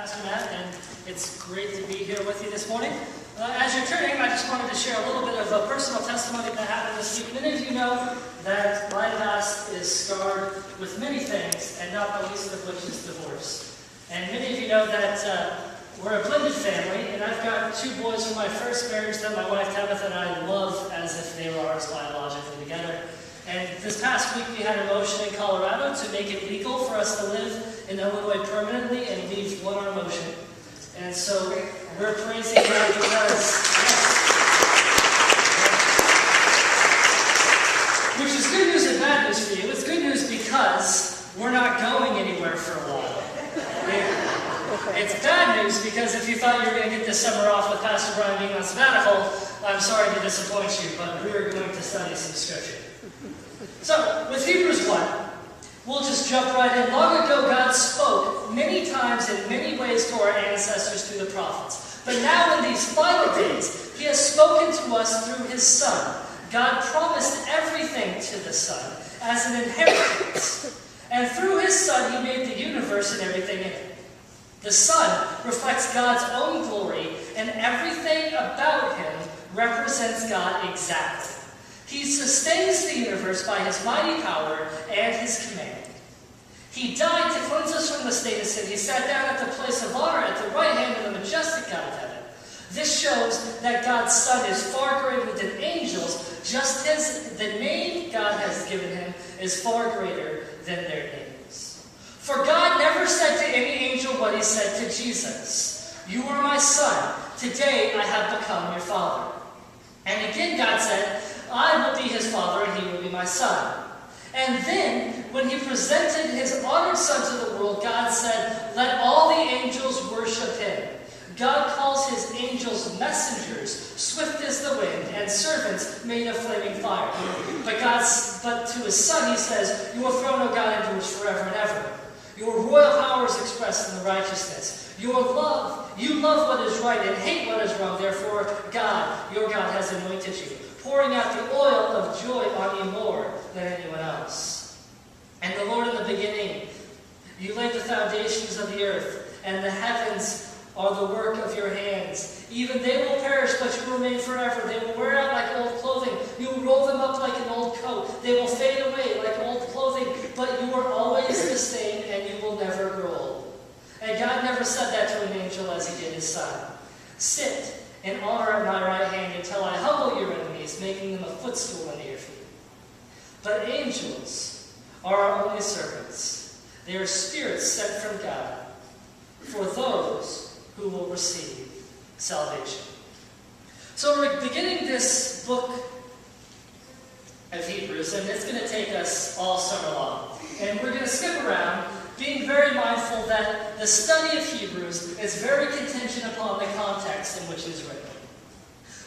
Pastor Matt, and it's great to be here with you this morning. As you're turning, I just wanted to share a little bit of a personal testimony that happened this week. Many of you know that my past is scarred with many things, and not the least of which is divorce. And many of you know that we're a blended family, and I've got two boys from my first marriage that my wife Tabitha and I love as if they were ours biologically together. And this past week we had a motion in Colorado to make it legal for us to live in Illinois permanently and leave one arm motion. And so we're praising God because, which is good news and bad news for you. It's good news because we're not going anywhere for a while. It's bad news because if you thought you were going to get this summer off with Pastor Brian being on sabbatical, I'm sorry to disappoint you, but we are going to study some scripture. So, with Hebrews 1, we'll just jump right in. Long ago, God spoke many times in many ways to our ancestors through the prophets. But now in these final days, He has spoken to us through His Son. God promised everything to the Son as an inheritance. And through His Son, He made the universe and everything in it. The Son reflects God's own glory, and everything about Him represents God exactly. He sustains the universe by His mighty power and His command. He died to cleanse us from the state of sin. He sat down at the place of honor at the right hand of the majestic God of heaven. This shows that God's Son is far greater than angels, just as the name God has given Him is far greater than their names. For God never said to any angel what He said to Jesus. You are my Son. Today I have become your Father. And again God said, I will be His Father and He will be my Son. And then, when He presented His honored Son to the world, God said, let all the angels worship Him. God calls His angels messengers, swift as the wind, and servants made of flaming fire. But to His Son He says, your throne, O God, endures forever and ever. Your royal power is expressed in the righteousness. You love what is right and hate what is wrong. Therefore, God, your God, has anointed you, pouring out the oil of joy on you more than anyone else. And the Lord in the beginning, you laid the foundations of the earth, and the heavens are the work of your hands. Even they will perish, but you remain forever. They will wear out like old clothing. You will roll them up like an old coat. They will fade away like old clothing, but you are always the same, and you will never grow old. And God never said that to an angel as He did His Son. Sit and honor at my right hand until I humble your enemies, making them a footstool under your feet. But angels are our only servants. They are spirits sent from God for those who will receive salvation. So we're beginning this book of Hebrews, and it's going to take us all summer long. And we're going to skip around, being very mindful that the study of Hebrews is very contingent upon the context in which it is written.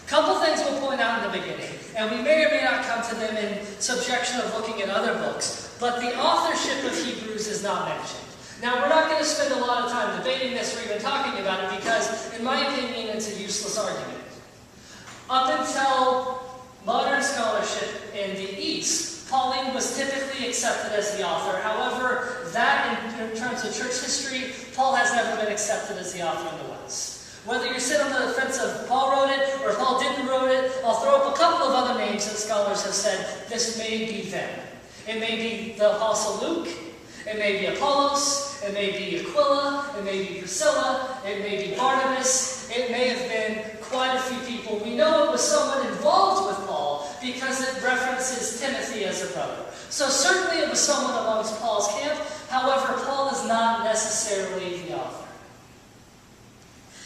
A couple things we'll point out in the beginning, and we may or may not come to them in subjection of looking at other books, but the authorship of Hebrews is not mentioned. Now, we're not going to spend a lot of time debating this or even talking about it because, in my opinion, it's a useless argument. Up until modern scholarship in the East, Pauline was typically accepted as the author. However, that in terms of church history, Paul has never been accepted as the author in the West. Whether you sit on the fence of Paul wrote it or Paul didn't wrote it, I'll throw up a couple of other names that scholars have said this may be them. It may be the Apostle Luke, it may be Apollos, it may be Aquila, it may be Priscilla, it may be Barnabas, it may have been quite a few people. We know it was someone involved with Paul because it references Timothy as a brother. So certainly it was someone amongst Paul's camp. However, Paul is not necessarily the author.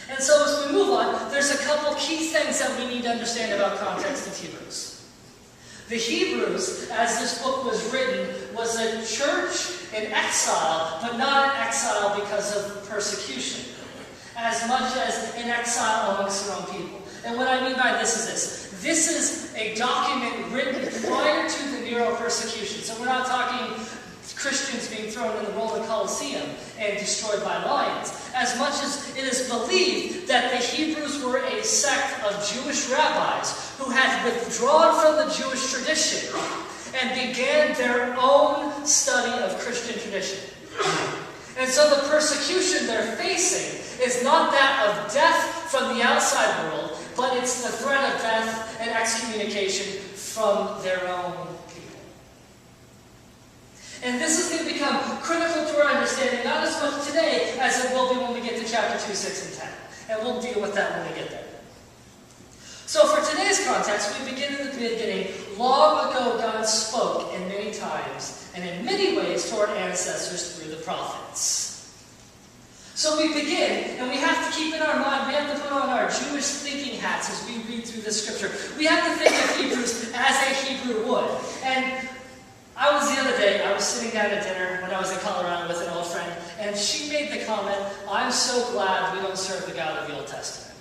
And so as we move on, there's a couple key things that we need to understand about context of Hebrews. The Hebrews, as this book was written, was a church in exile, but not in exile because of persecution, as much as in exile amongst their own people. And what I mean by this is this. This is a document written prior to the Nero persecution. So we're not talking Christians being thrown in the Roman Colosseum and destroyed by lions, as much as it is believed that the Hebrews were a sect of Jewish rabbis who had withdrawn from the Jewish tradition and began their own study of Christian tradition. And so the persecution they're facing is not that of death from the outside world, but it's the threat of death and excommunication from their own people. And this is going to become critical to our understanding, not as much today as it will be when we get to chapter 2, 6, and 10. And we'll deal with that when we get there. So for today's context, we begin in the beginning. Long ago, God spoke in many times and in many ways to our ancestors through the prophets. So we begin, and we have to keep in our mind, we have to put on our Jewish thinking hats as we read through the scripture. We have to think of Hebrews as a Hebrew would. And the other day, I was sitting down at dinner when I was in Colorado with an old friend, and she made the comment, "I'm so glad we don't serve the God of the Old Testament."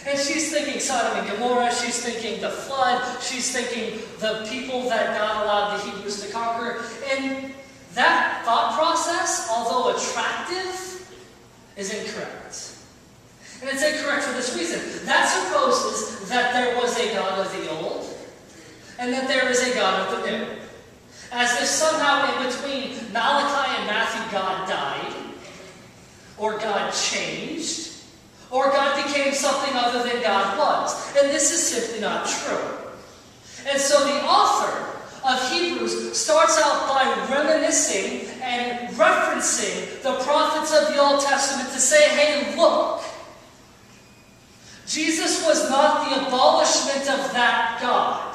And she's thinking Sodom and Gomorrah, she's thinking the flood, she's thinking the people that God allowed the Hebrews to conquer. And that thought process, although attractive, is incorrect. And it's incorrect for this reason. That supposes that there was a God of the old, and that there is a God of the new. As if somehow in between Malachi and Matthew God died, or God changed, or God became something other than God was. And this is simply not true. And so the author of Hebrews starts out by reminiscing and referencing the prophets of the Old Testament to say, hey, look, Jesus was not the abolishment of that God.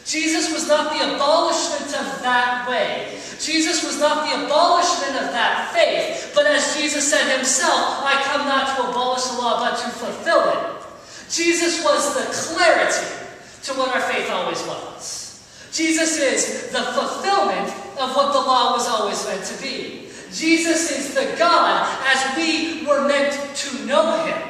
Jesus was not the abolishment of that way. Jesus was not the abolishment of that faith. But as Jesus said himself, I come not to abolish the law, but to fulfill it. Jesus was the clarity to what our faith always was. Jesus is the fulfillment of what the law was always meant to be. Jesus is the God as we were meant to know him.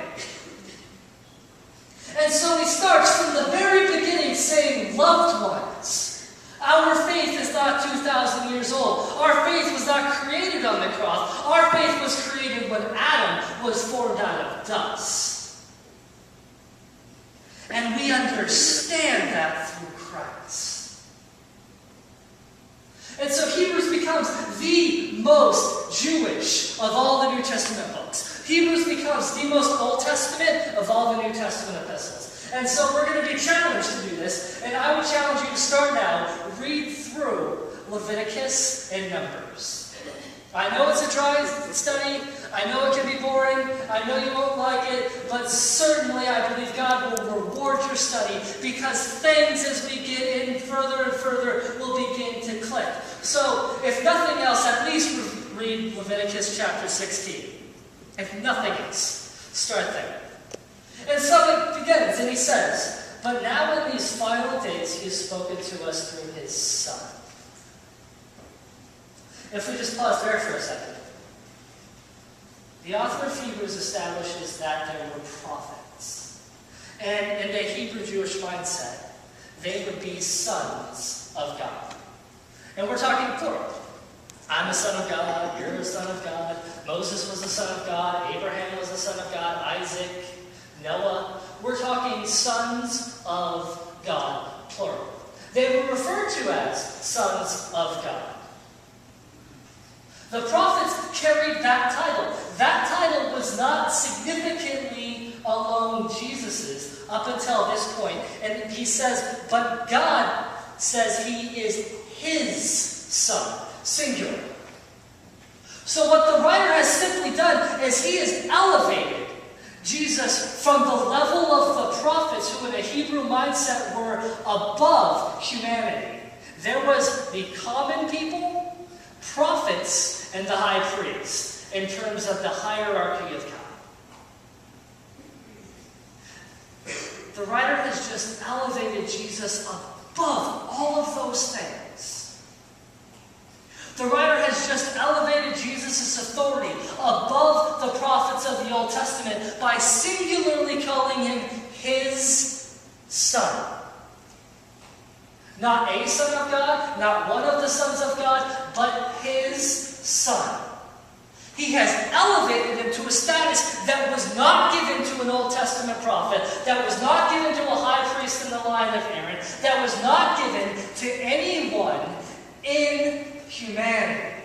And so he starts from the very beginning saying, loved ones, our faith is not 2,000 years old. Our faith was not created on the cross. Our faith was created when Adam was formed out of dust. And we understand that through Christ. And so Hebrews becomes the most Jewish of all the New Testament books. Hebrews becomes the most Old Testament of all the New Testament epistles. And so we're going to be challenged to do this. And I would challenge you to start now, read through Leviticus and Numbers. I know it's a dry study. I know it can be boring. I know you won't like it. But certainly I believe God will reward your study because things as we get in further and further will begin to click. So if nothing else, at least read Leviticus chapter 16. If nothing else, start there. And so it begins, and he says, but now in these final days he has spoken to us through his Son. If we just pause there for a second. The author of Hebrews establishes that there were prophets. And in the Hebrew Jewish mindset, they would be sons of God. And we're talking plural. I'm a son of God, you're a son of God, Moses was a son of God, Abraham was a son of God, Isaac, Noah. We're talking sons of God, plural. They were referred to as sons of God. The prophets carried that title. That title was not significantly alone Jesus's up until this point. And he says, but God says he is his son. Singular. So what the writer has simply done is he has elevated Jesus from the level of the prophets who in a Hebrew mindset were above humanity. There was the common people, prophets, and the high priest in terms of the hierarchy of God. The writer has just elevated Jesus above all of those things. The writer has just elevated Jesus' authority above the prophets of the Old Testament by singularly calling him his son. Not a son of God, not one of the sons of God, but his son. He has elevated him to a status that was not given to an Old Testament prophet, that was not given to a high priest in the line of Aaron, that was not given to anyone in humanity.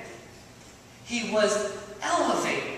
He was elevated